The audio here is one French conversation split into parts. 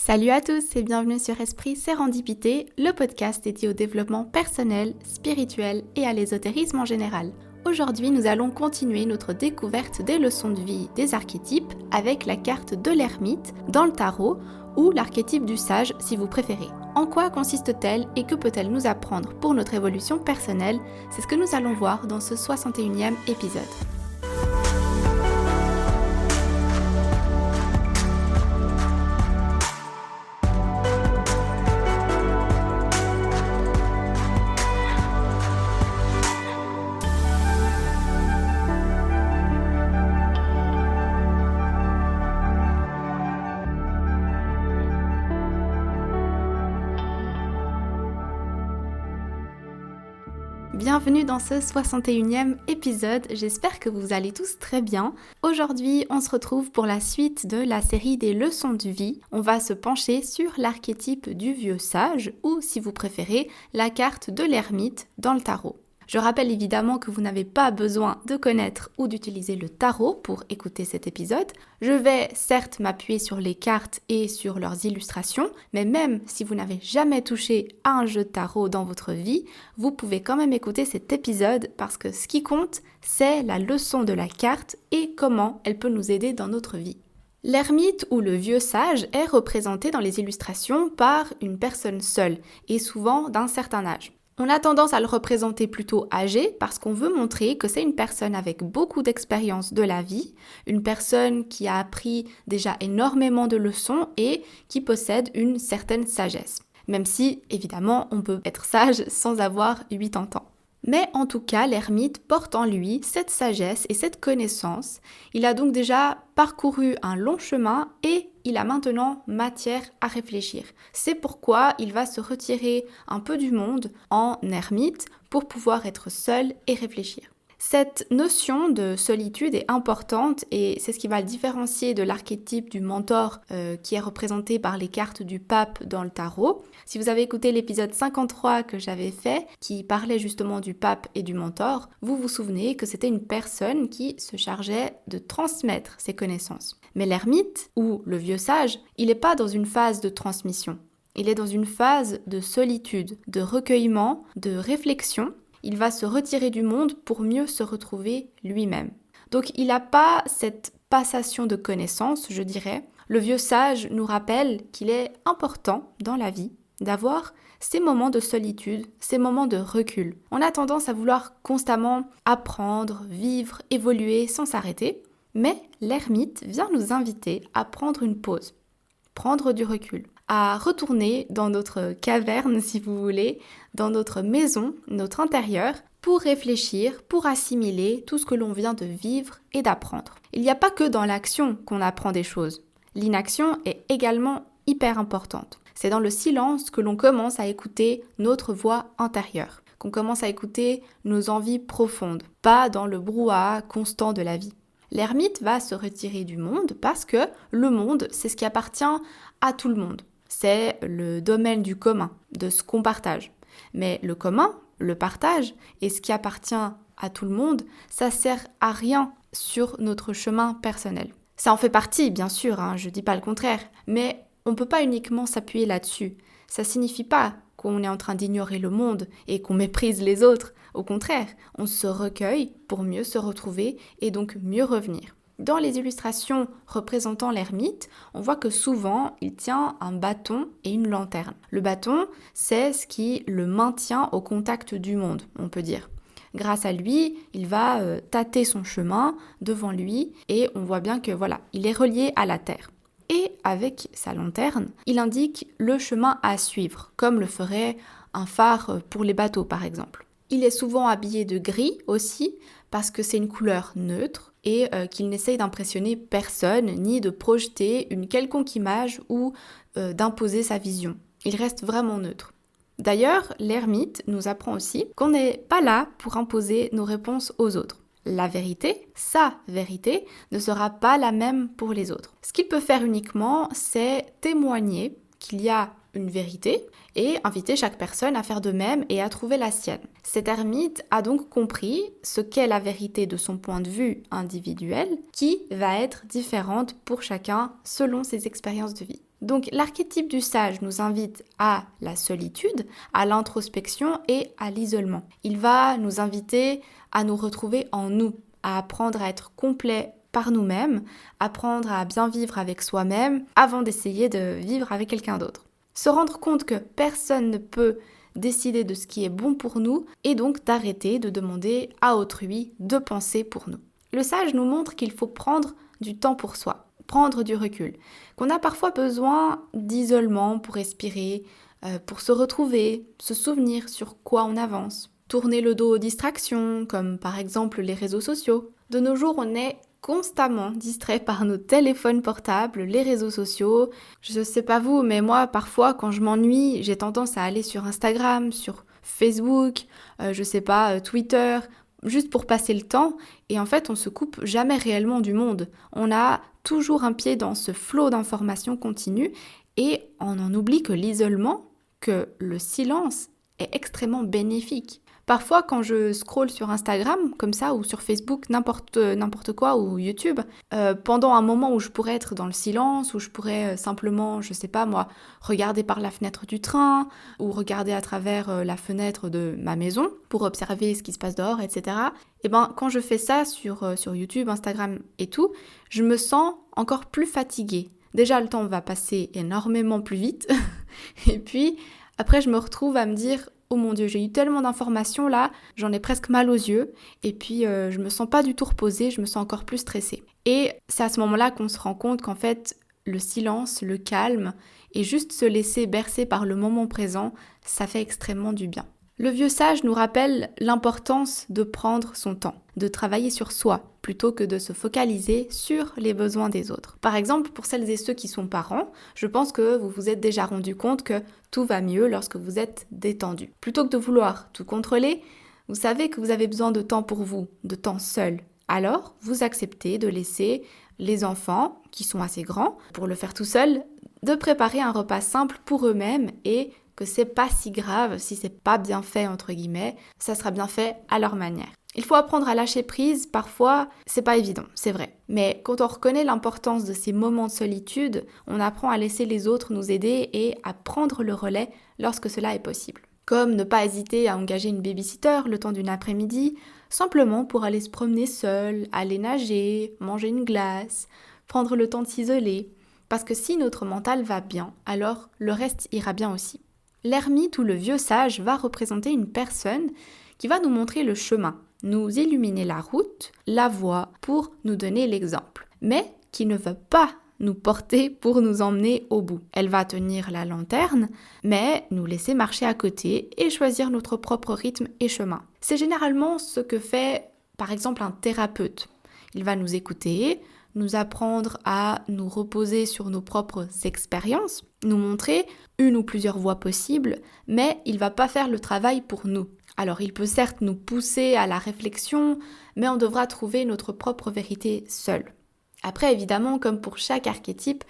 Salut à tous et bienvenue sur Esprit Sérendipité, le podcast dédié au développement personnel, spirituel et à l'ésotérisme en général. Aujourd'hui, nous allons continuer notre découverte des leçons de vie des archétypes avec la carte de l'ermite dans le tarot ou l'archétype du sage si vous préférez. En quoi consiste-t-elle et que peut-elle nous apprendre pour notre évolution personnelle? C'est ce que nous allons voir dans ce 61e épisode. Bienvenue dans ce 61e épisode, j'espère que vous allez tous très bien. Aujourd'hui, on se retrouve pour la suite de la série des leçons de vie. On va se pencher sur l'archétype du vieux sage ou, si vous préférez, la carte de l'ermite dans le tarot. Je rappelle évidemment que vous n'avez pas besoin de connaître ou d'utiliser le tarot pour écouter cet épisode. Je vais certes m'appuyer sur les cartes et sur leurs illustrations, mais même si vous n'avez jamais touché à un jeu de tarot dans votre vie, vous pouvez quand même écouter cet épisode parce que ce qui compte, c'est la leçon de la carte et comment elle peut nous aider dans notre vie. L'ermite ou le vieux sage est représenté dans les illustrations par une personne seule et souvent d'un certain âge. On a tendance à le représenter plutôt âgé parce qu'on veut montrer que c'est une personne avec beaucoup d'expérience de la vie, une personne qui a appris déjà énormément de leçons et qui possède une certaine sagesse. Même si, évidemment, on peut être sage sans avoir 80 ans. Mais en tout cas, l'ermite porte en lui cette sagesse et cette connaissance. Il a donc déjà parcouru un long chemin et il a maintenant matière à réfléchir. C'est pourquoi il va se retirer un peu du monde en ermite pour pouvoir être seul et réfléchir. Cette notion de solitude est importante et c'est ce qui va le différencier de l'archétype du mentor qui est représenté par les cartes du pape dans le tarot. Si vous avez écouté l'épisode 53 que j'avais fait, qui parlait justement du pape et du mentor, vous vous souvenez que c'était une personne qui se chargeait de transmettre ses connaissances. Mais l'ermite, ou le vieux sage, il n'est pas dans une phase de transmission. Il est dans une phase de solitude, de recueillement, de réflexion. Il va se retirer du monde pour mieux se retrouver lui-même. Donc il n'a pas cette passation de connaissances, je dirais. Le vieux sage nous rappelle qu'il est important dans la vie d'avoir ces moments de solitude, ces moments de recul. On a tendance à vouloir constamment apprendre, vivre, évoluer sans s'arrêter, mais l'ermite vient nous inviter à prendre une pause, prendre du recul, à retourner dans notre caverne, si vous voulez, dans notre maison, notre intérieur, pour réfléchir, pour assimiler tout ce que l'on vient de vivre et d'apprendre. Il n'y a pas que dans l'action qu'on apprend des choses. L'inaction est également hyper importante. C'est dans le silence que l'on commence à écouter notre voix intérieure, qu'on commence à écouter nos envies profondes, pas dans le brouhaha constant de la vie. L'ermite va se retirer du monde parce que le monde, c'est ce qui appartient à tout le monde. C'est le domaine du commun, de ce qu'on partage. Mais le commun, le partage, et ce qui appartient à tout le monde, ça sert à rien sur notre chemin personnel. Ça en fait partie, bien sûr, je dis pas le contraire, mais on ne peut pas uniquement s'appuyer là-dessus. Ça signifie pas qu'on est en train d'ignorer le monde et qu'on méprise les autres. Au contraire, on se recueille pour mieux se retrouver et donc mieux revenir. Dans les illustrations représentant l'ermite, on voit que souvent, il tient un bâton et une lanterne. Le bâton, c'est ce qui le maintient au contact du monde, on peut dire. Grâce à lui, il va tâter son chemin devant lui et on voit bien que voilà, il est relié à la terre. Et avec sa lanterne, il indique le chemin à suivre, comme le ferait un phare pour les bateaux par exemple. Il est souvent habillé de gris aussi, parce que c'est une couleur neutre et qu'il n'essaye d'impressionner personne, ni de projeter une quelconque image ou d'imposer sa vision. Il reste vraiment neutre. D'ailleurs, l'ermite nous apprend aussi qu'on n'est pas là pour imposer nos réponses aux autres. La vérité, sa vérité, ne sera pas la même pour les autres. Ce qu'il peut faire uniquement, c'est témoigner qu'il y a une vérité et inviter chaque personne à faire de même et à trouver la sienne. Cet ermite a donc compris ce qu'est la vérité de son point de vue individuel qui va être différente pour chacun selon ses expériences de vie. Donc l'archétype du sage nous invite à la solitude, à l'introspection et à l'isolement. Il va nous inviter à nous retrouver en nous, à apprendre à être complet par nous-mêmes, apprendre à bien vivre avec soi-même avant d'essayer de vivre avec quelqu'un d'autre. Se rendre compte que personne ne peut décider de ce qui est bon pour nous et donc d'arrêter de demander à autrui de penser pour nous. Le sage nous montre qu'il faut prendre du temps pour soi, prendre du recul, qu'on a parfois besoin d'isolement pour respirer, pour se retrouver, se souvenir sur quoi on avance, tourner le dos aux distractions, comme par exemple les réseaux sociaux. De nos jours, on est constamment distrait par nos téléphones portables, les réseaux sociaux. Je sais pas vous, mais moi, parfois, quand je m'ennuie, j'ai tendance à aller sur Instagram, sur Facebook, Twitter, juste pour passer le temps. Et en fait, on se coupe jamais réellement du monde. On a toujours un pied dans ce flot d'informations continue et on en oublie que l'isolement, que le silence est extrêmement bénéfique. Parfois, quand je scrolle sur Instagram, comme ça, ou sur Facebook, n'importe quoi, ou YouTube, pendant un moment où je pourrais être dans le silence, où je pourrais simplement, je sais pas moi, regarder par la fenêtre du train, ou regarder à travers la fenêtre de ma maison, pour observer ce qui se passe dehors, etc. Et ben, quand je fais ça sur YouTube, Instagram et tout, je me sens encore plus fatiguée. Déjà, le temps va passer énormément plus vite, et puis, après, je me retrouve à me dire... Oh mon Dieu, j'ai eu tellement d'informations là, j'en ai presque mal aux yeux et puis je me sens pas du tout reposée, je me sens encore plus stressée. Et c'est à ce moment-là qu'on se rend compte qu'en fait, le silence, le calme et juste se laisser bercer par le moment présent, ça fait extrêmement du bien. Le vieux sage nous rappelle l'importance de prendre son temps, de travailler sur soi plutôt que de se focaliser sur les besoins des autres. Par exemple, pour celles et ceux qui sont parents, je pense que vous vous êtes déjà rendu compte que tout va mieux lorsque vous êtes détendu. Plutôt que de vouloir tout contrôler, vous savez que vous avez besoin de temps pour vous, de temps seul. Alors, vous acceptez de laisser les enfants, qui sont assez grands, pour le faire tout seul, de préparer un repas simple pour eux-mêmes et que c'est pas si grave si c'est pas bien fait entre guillemets, ça sera bien fait à leur manière. Il faut apprendre à lâcher prise, parfois c'est pas évident, c'est vrai. Mais quand on reconnaît l'importance de ces moments de solitude, on apprend à laisser les autres nous aider et à prendre le relais lorsque cela est possible. Comme ne pas hésiter à engager une babysitter le temps d'une après-midi, simplement pour aller se promener seul, aller nager, manger une glace, prendre le temps de s'isoler. Parce que si notre mental va bien, alors le reste ira bien aussi. L'ermite ou le vieux sage va représenter une personne qui va nous montrer le chemin, nous illuminer la route, la voie pour nous donner l'exemple, mais qui ne veut pas nous porter pour nous emmener au bout. Elle va tenir la lanterne, mais nous laisser marcher à côté et choisir notre propre rythme et chemin. C'est généralement ce que fait par exemple un thérapeute. Il va nous écouter, nous apprendre à nous reposer sur nos propres expériences, nous montrer une ou plusieurs voies possibles, mais il ne va pas faire le travail pour nous. Alors il peut certes nous pousser à la réflexion, mais on devra trouver notre propre vérité seul. Après évidemment, comme pour chaque archétype,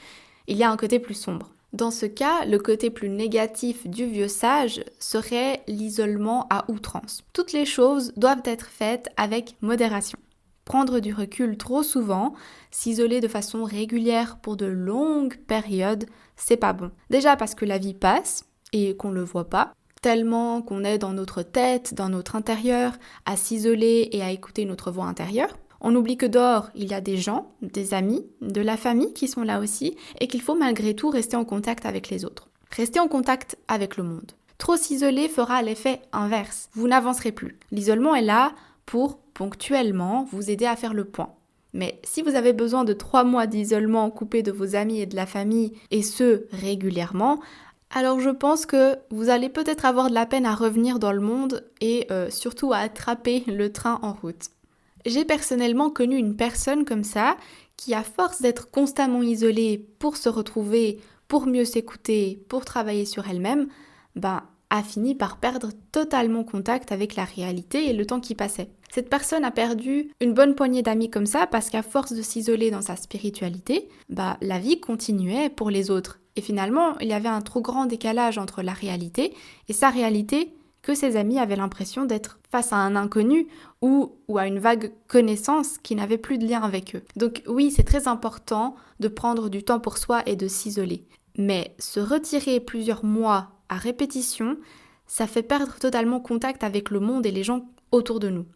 il y a un côté plus sombre. Dans ce cas, le côté plus négatif du vieux sage serait l'isolement à outrance. Toutes les choses doivent être faites avec modération. Prendre du recul trop souvent, s'isoler de façon régulière pour de longues périodes, c'est pas bon. Déjà parce que la vie passe et qu'on le voit pas, tellement qu'on est dans notre tête, dans notre intérieur, à s'isoler et à écouter notre voix intérieure. On oublie que dehors, il y a des gens, des amis, de la famille qui sont là aussi et qu'il faut malgré tout rester en contact avec les autres. Rester en contact avec le monde. Trop s'isoler fera l'effet inverse. Vous n'avancerez plus. L'isolement est là pour ponctuellement vous aider à faire le point. Mais si vous avez besoin de 3 mois d'isolement coupé de vos amis et de la famille, et ce, régulièrement, alors je pense que vous allez peut-être avoir de la peine à revenir dans le monde et surtout à attraper le train en route. J'ai personnellement connu une personne comme ça qui, à force d'être constamment isolée pour se retrouver, pour mieux s'écouter, pour travailler sur elle-même, a fini par perdre totalement contact avec la réalité et le temps qui passait. Cette personne a perdu une bonne poignée d'amis comme ça parce qu'à force de s'isoler dans sa spiritualité, la vie continuait pour les autres. Et finalement, il y avait un trop grand décalage entre la réalité et sa réalité que ses amis avaient l'impression d'être face à un inconnu ou à une vague connaissance qui n'avait plus de lien avec eux. Donc oui, c'est très important de prendre du temps pour soi et de s'isoler. Mais se retirer plusieurs mois à répétition, ça fait perdre totalement contact avec le monde et les gens autour de nous.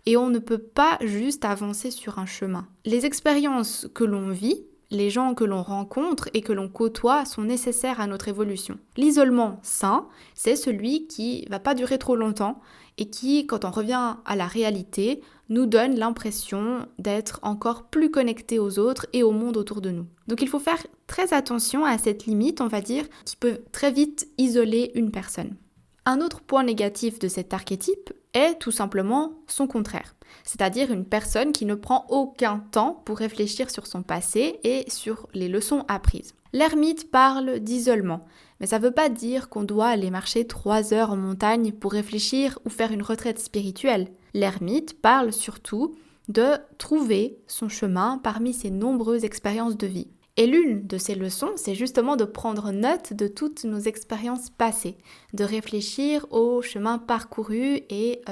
Et on ne peut pas juste avancer sur un chemin. Les expériences que l'on vit, les gens que l'on rencontre et que l'on côtoie sont nécessaires à notre évolution. L'isolement sain, c'est celui qui va pas durer trop longtemps et qui, quand on revient à la réalité, nous donne l'impression d'être encore plus connectés aux autres et au monde autour de nous. Donc il faut faire très attention à cette limite, on va dire, qui peut très vite isoler une personne. Un autre point négatif de cet archétype est tout simplement son contraire, c'est-à-dire une personne qui ne prend aucun temps pour réfléchir sur son passé et sur les leçons apprises. L'ermite parle d'isolement, mais ça ne veut pas dire qu'on doit aller marcher 3 heures en montagne pour réfléchir ou faire une retraite spirituelle. L'ermite parle surtout de trouver son chemin parmi ses nombreuses expériences de vie. Et l'une de ces leçons, c'est justement de prendre note de toutes nos expériences passées, de réfléchir au chemin parcouru et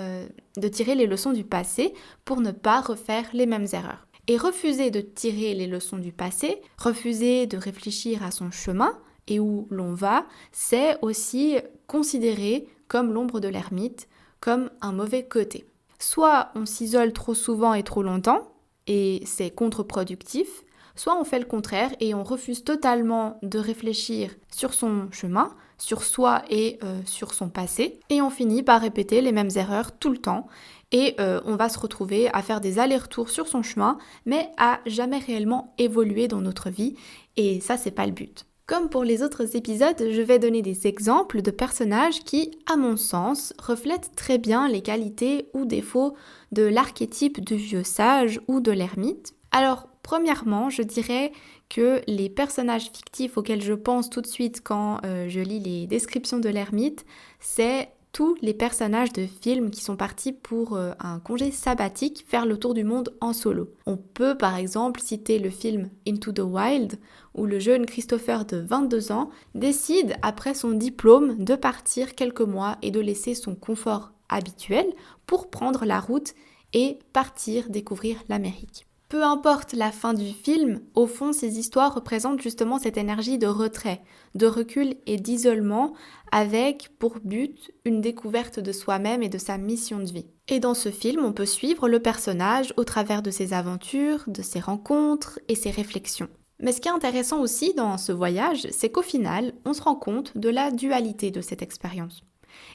de tirer les leçons du passé pour ne pas refaire les mêmes erreurs. Et refuser de tirer les leçons du passé, refuser de réfléchir à son chemin et où l'on va, c'est aussi considéré comme l'ombre de l'ermite, comme un mauvais côté. Soit on s'isole trop souvent et trop longtemps, et c'est contre-productif, soit on fait le contraire et on refuse totalement de réfléchir sur son chemin, sur soi et sur son passé. Et on finit par répéter les mêmes erreurs tout le temps. Et on va se retrouver à faire des allers-retours sur son chemin, mais à jamais réellement évoluer dans notre vie. Et ça, c'est pas le but. Comme pour les autres épisodes, je vais donner des exemples de personnages qui, à mon sens, reflètent très bien les qualités ou défauts de l'archétype du vieux sage ou de l'ermite. Alors, premièrement, je dirais que les personnages fictifs auxquels je pense tout de suite quand je lis les descriptions de l'ermite, c'est tous les personnages de films qui sont partis pour un congé sabbatique faire le tour du monde en solo. On peut par exemple citer le film Into the Wild, où le jeune Christopher de 22 ans décide, après son diplôme, de partir quelques mois et de laisser son confort habituel pour prendre la route et partir découvrir l'Amérique. Peu importe la fin du film, au fond, ces histoires représentent justement cette énergie de retrait, de recul et d'isolement avec pour but une découverte de soi-même et de sa mission de vie. Et dans ce film, on peut suivre le personnage au travers de ses aventures, de ses rencontres et ses réflexions. Mais ce qui est intéressant aussi dans ce voyage, c'est qu'au final, on se rend compte de la dualité de cette expérience.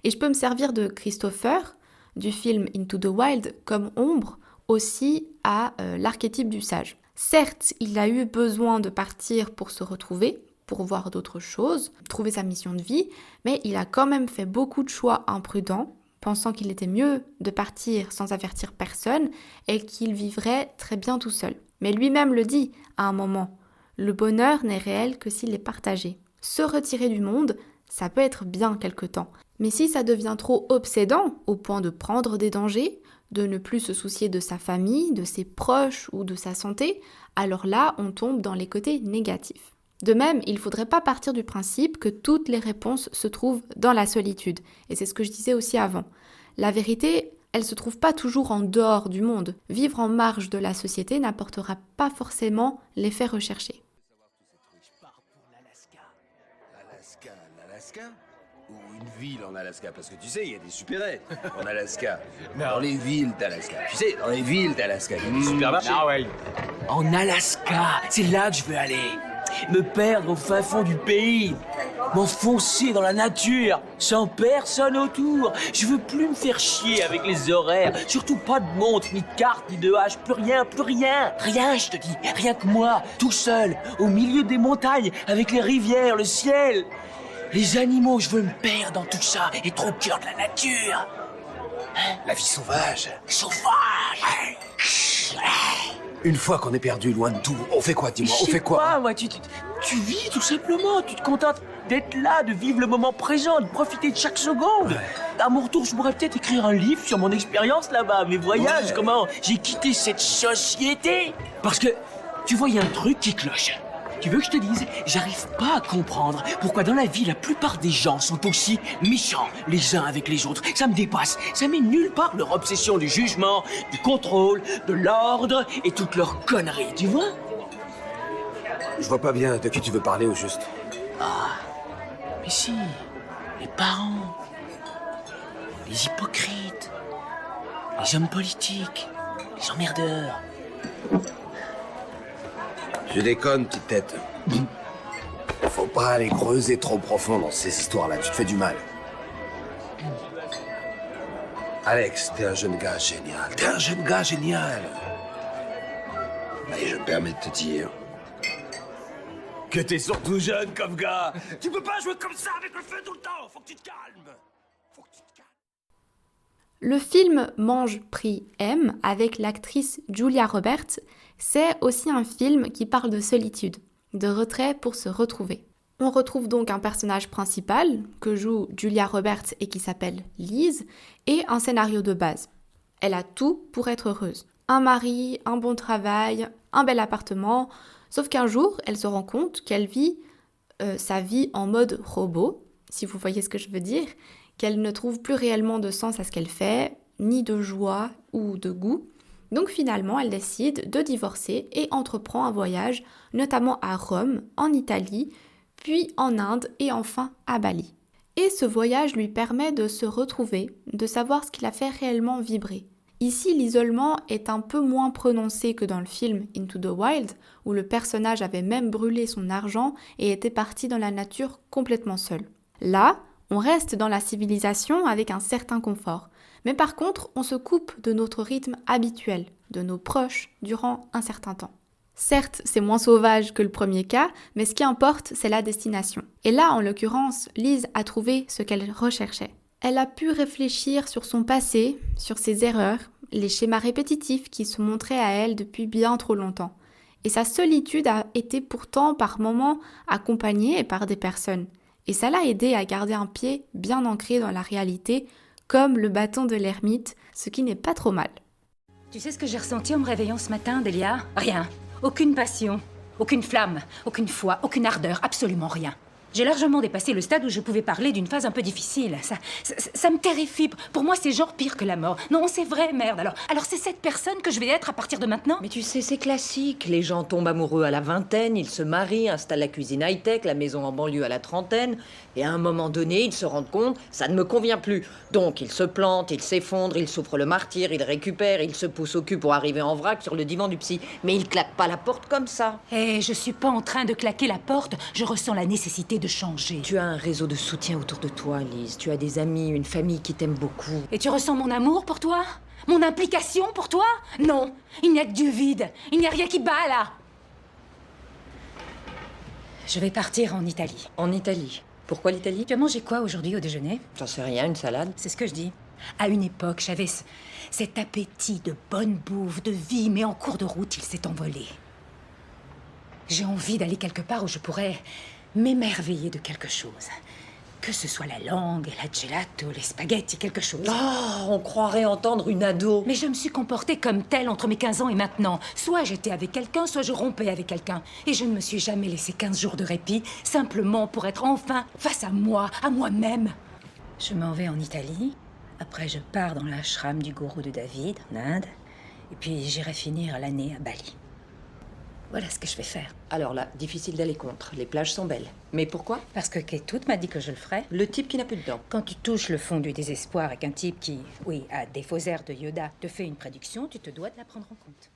Et je peux me servir de Christopher, du film Into the Wild, comme ombre, aussi à l'archétype du sage. Certes, il a eu besoin de partir pour se retrouver, pour voir d'autres choses, trouver sa mission de vie, mais il a quand même fait beaucoup de choix imprudents, pensant qu'il était mieux de partir sans avertir personne et qu'il vivrait très bien tout seul. Mais lui-même le dit à un moment, le bonheur n'est réel que s'il est partagé. Se retirer du monde, ça peut être bien quelque temps, mais si ça devient trop obsédant au point de prendre des dangers, de ne plus se soucier de sa famille, de ses proches ou de sa santé, alors là, on tombe dans les côtés négatifs. De même, il ne faudrait pas partir du principe que toutes les réponses se trouvent dans la solitude. Et c'est ce que je disais aussi avant. La vérité, elle ne se trouve pas toujours en dehors du monde. Vivre en marge de la société n'apportera pas forcément l'effet recherché. Je pars pour l'Alaska. L'Alaska? Ou une ville en Alaska, parce que tu sais, il y a des supérettes en Alaska. Dans les villes d'Alaska. Tu sais, dans les villes d'Alaska, il y a des supermarchés. Ah ouais. En Alaska, c'est là que je veux aller. Me perdre au fin fond du pays. M'enfoncer dans la nature, sans personne autour. Je veux plus me faire chier avec les horaires. Surtout pas de montre, ni de carte, ni de hache. Plus rien, plus rien. Rien, je te dis. Rien que moi, tout seul, au milieu des montagnes, avec les rivières, le ciel. Les animaux, je veux me perdre dans tout ça, être au cœur de la nature. Hein? La vie sauvage. Sauvage. Une fois qu'on est perdu loin de tout, on fait quoi, dis-moi, on fait quoi? Pas, moi, tu vis tout simplement, tu te contentes d'être là, de vivre le moment présent, de profiter de chaque seconde. Ouais. À mon retour, je pourrais peut-être écrire un livre sur mon expérience là-bas, mes voyages, comment j'ai quitté cette société. Parce que, tu vois, il y a un truc qui cloche. Tu veux que je te dise, j'arrive pas à comprendre pourquoi dans la vie la plupart des gens sont aussi méchants les uns avec les autres. Ça me dépasse, ça met nulle part leur obsession du jugement, du contrôle, de l'ordre et toutes leurs conneries, tu vois? Je vois pas bien de qui tu veux parler au juste. Mais si, les parents, les hypocrites, les hommes politiques, les emmerdeurs. Je déconne, petite tête. Faut pas aller creuser trop profond dans ces histoires-là, tu te fais du mal. Alex, t'es un jeune gars génial. Et je me permets de te dire que t'es surtout jeune comme gars. Tu peux pas jouer comme ça avec le feu tout le temps, faut que tu te calmes. Le film Mange, prie, aime avec l'actrice Julia Roberts, c'est aussi un film qui parle de solitude, de retrait pour se retrouver. On retrouve donc un personnage principal que joue Julia Roberts et qui s'appelle Liz, et un scénario de base. Elle a tout pour être heureuse. Un mari, un bon travail, un bel appartement, sauf qu'un jour, elle se rend compte qu'elle vit sa vie en mode robot, si vous voyez ce que je veux dire, qu'elle ne trouve plus réellement de sens à ce qu'elle fait, ni de joie ou de goût. Donc finalement, elle décide de divorcer et entreprend un voyage, notamment à Rome, en Italie, puis en Inde et enfin à Bali. Et ce voyage lui permet de se retrouver, de savoir ce qui la fait réellement vibrer. Ici, l'isolement est un peu moins prononcé que dans le film Into the Wild, où le personnage avait même brûlé son argent et était parti dans la nature complètement seul. Là, on reste dans la civilisation avec un certain confort, mais par contre, on se coupe de notre rythme habituel, de nos proches, durant un certain temps. Certes, c'est moins sauvage que le premier cas, mais ce qui importe, c'est la destination. Et là, en l'occurrence, Liz a trouvé ce qu'elle recherchait. Elle a pu réfléchir sur son passé, sur ses erreurs, les schémas répétitifs qui se montraient à elle depuis bien trop longtemps. Et sa solitude a été pourtant par moments accompagnée par des personnes. Et ça l'a aidé à garder un pied bien ancré dans la réalité, comme le bâton de l'ermite, ce qui n'est pas trop mal. Tu sais ce que j'ai ressenti en me réveillant ce matin, Delia ? Rien. Aucune passion, aucune flamme, aucune foi, aucune ardeur, absolument rien. J'ai largement dépassé le stade où je pouvais parler d'une phase un peu difficile. Ça me terrifie. Pour moi, c'est genre pire que la mort. Non, c'est vrai, merde. Alors c'est cette personne que je vais être à partir de maintenant ? Mais tu sais, c'est classique. Les gens tombent amoureux à la vingtaine, ils se marient, installent la cuisine high-tech, la maison en banlieue à la trentaine. Et à un moment donné, ils se rendent compte, ça ne me convient plus. Donc, ils se plantent, ils s'effondrent, ils souffrent le martyre, ils récupèrent, ils se poussent au cul pour arriver en vrac sur le divan du psy. Mais ils claquent pas la porte comme ça. Eh, je suis pas en train de claquer la porte. Je ressens la nécessité de changer. Tu as un réseau de soutien autour de toi, Lise. Tu as des amis, une famille qui t'aime beaucoup. Et tu ressens mon amour pour toi ? Mon implication pour toi ? Non, il n'y a que du vide. Il n'y a rien qui bat là. Je vais partir en Italie. En Italie ? Pourquoi l'Italie ? Tu as mangé quoi aujourd'hui au déjeuner ? J'en sais rien, une salade. C'est ce que je dis. À une époque, j'avais cet appétit de bonne bouffe, de vie, mais en cours de route, il s'est envolé. J'ai envie d'aller quelque part où je pourrais m'émerveiller de quelque chose. Que ce soit la langue, la gelato, les spaghettis, quelque chose. Oh, on croirait entendre une ado. Mais je me suis comportée comme telle entre mes 15 ans et maintenant. Soit j'étais avec quelqu'un, soit je rompais avec quelqu'un. Et je ne me suis jamais laissé 15 jours de répit, simplement pour être enfin face à moi, à moi-même. Je m'en vais en Italie. Après, je pars dans l'ashram du gourou de David, en Inde. Et puis, j'irai finir l'année à Bali. Voilà ce que je vais faire. Alors là, difficile d'aller contre. Les plages sont belles. Mais pourquoi ? Parce que Ketout m'a dit que je le ferais. Le type qui n'a plus de dents. Quand tu touches le fond du désespoir et qu'un type qui, a des faux airs de Yoda, te fait une prédiction, tu te dois de la prendre en compte.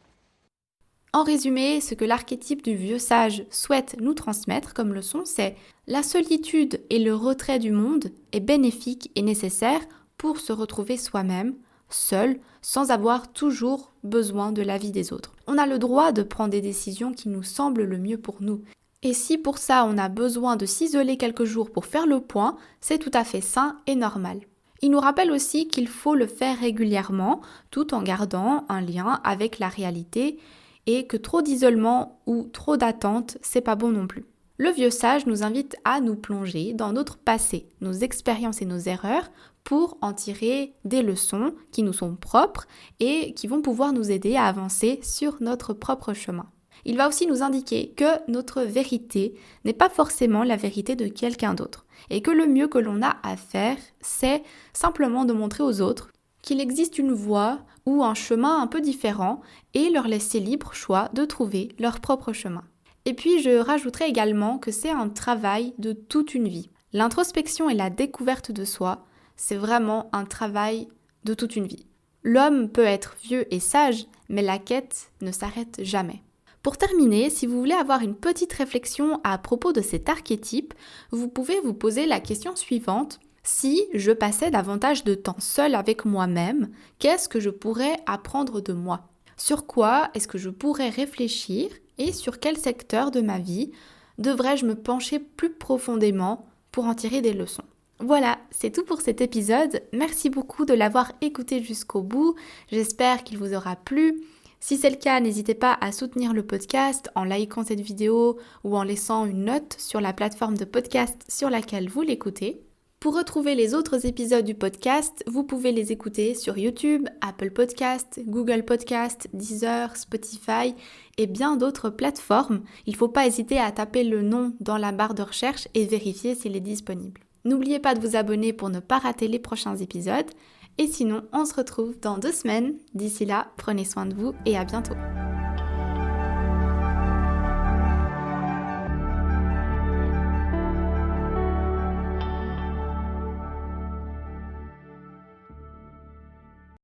En résumé, ce que l'archétype du vieux sage souhaite nous transmettre comme leçon, c'est la solitude et le retrait du monde est bénéfique et nécessaire pour se retrouver soi-même, seul, sans avoir toujours besoin de l'avis des autres. On a le droit de prendre des décisions qui nous semblent le mieux pour nous. Et si pour ça on a besoin de s'isoler quelques jours pour faire le point, c'est tout à fait sain et normal. Il nous rappelle aussi qu'il faut le faire régulièrement, tout en gardant un lien avec la réalité, et que trop d'isolement ou trop d'attente, c'est pas bon non plus. Le vieux sage nous invite à nous plonger dans notre passé, nos expériences et nos erreurs, pour en tirer des leçons qui nous sont propres et qui vont pouvoir nous aider à avancer sur notre propre chemin. Il va aussi nous indiquer que notre vérité n'est pas forcément la vérité de quelqu'un d'autre et que le mieux que l'on a à faire, c'est simplement de montrer aux autres qu'il existe une voie ou un chemin un peu différent et leur laisser libre choix de trouver leur propre chemin. Et puis je rajouterai également que c'est un travail de toute une vie. L'introspection et la découverte de soi, c'est vraiment un travail de toute une vie. L'homme peut être vieux et sage, mais la quête ne s'arrête jamais. Pour terminer, si vous voulez avoir une petite réflexion à propos de cet archétype, vous pouvez vous poser la question suivante. Si je passais davantage de temps seul avec moi-même, qu'est-ce que je pourrais apprendre de moi ? Sur quoi est-ce que je pourrais réfléchir et sur quel secteur de ma vie devrais-je me pencher plus profondément pour en tirer des leçons ? Voilà, c'est tout pour cet épisode. Merci beaucoup de l'avoir écouté jusqu'au bout. J'espère qu'il vous aura plu. Si c'est le cas, n'hésitez pas à soutenir le podcast en likant cette vidéo ou en laissant une note sur la plateforme de podcast sur laquelle vous l'écoutez. Pour retrouver les autres épisodes du podcast, vous pouvez les écouter sur YouTube, Apple Podcast, Google Podcast, Deezer, Spotify et bien d'autres plateformes. Il ne faut pas hésiter à taper le nom dans la barre de recherche et vérifier s'il est disponible. N'oubliez pas de vous abonner pour ne pas rater les prochains épisodes. Et sinon, on se retrouve dans 2 semaines. D'ici là, prenez soin de vous et à bientôt.